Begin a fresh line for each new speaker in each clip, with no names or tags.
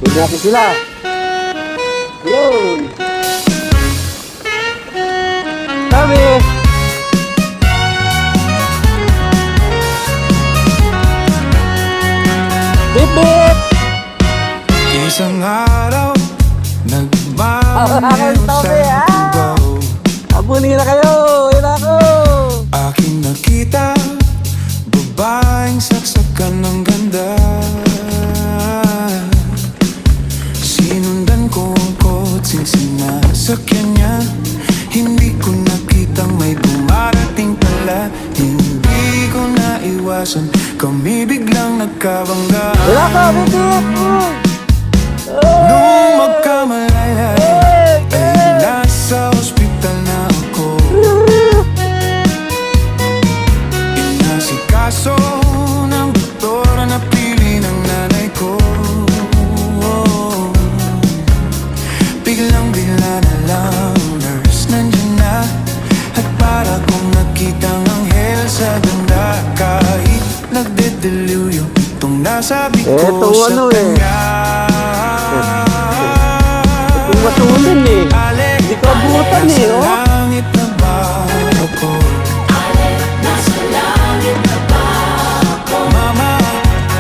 Hindi natin sila. Yun. Kami. Bip bip.
Isang araw, nagmamaneho sa tubaw.
Abuli na kayo. Yun ako.
Aking nakita, babaeng saksakan ng ganda. Sinundan ko ang kotseng sinasakyan niya. Hindi ko nakitang may dumarating pala. Hindi ko naiwasan, kami biglang nagkabangga.
Yun ako, bip bip.
Nung magkamalaya ay nasa ospital na ako. Inasikaso ng doktor na pili ng nanay ko. Biglang-bigla na lang nurse nandiyan na. At para kong nakitang anghel sa ganda. Kahit nagdedeliryo itong nasabi ko
Etong
sa
ano
kanya.
Kung matulan eh. Hindi ko abutan eh, oh.
Nasa langit na ba ako? Mama,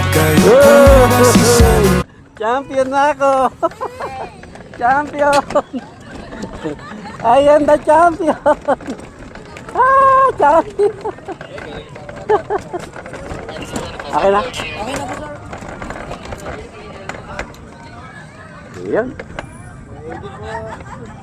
kayo po ba si San?
Champion na ako. Champion. I am the champion. Champion. Okay na?
Okay na po, sir.
Ayan.
Ready po.